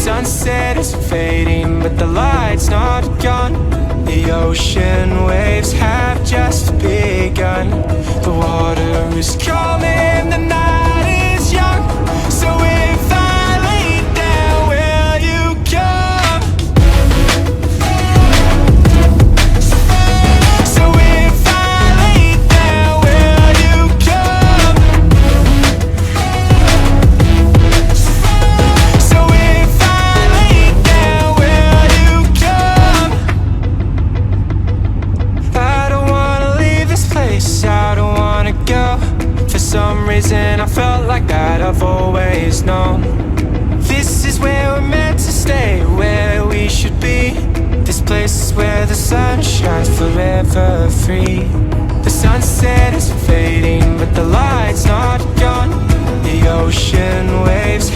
sunset is fading, but the light's not gone. The ocean waves have just begun. The water is calming, the night is young. So if I lay down, will you come? So if I lay down, will you come? So if I lay down, will you come? I don't wanna leave this place, I don't wanna go. For some reason I felt like that I've always known. This is where we're meant to stay, where we should be. This place is where the sun shines forever free. The sunset is fading, but the light's not gone. The ocean waves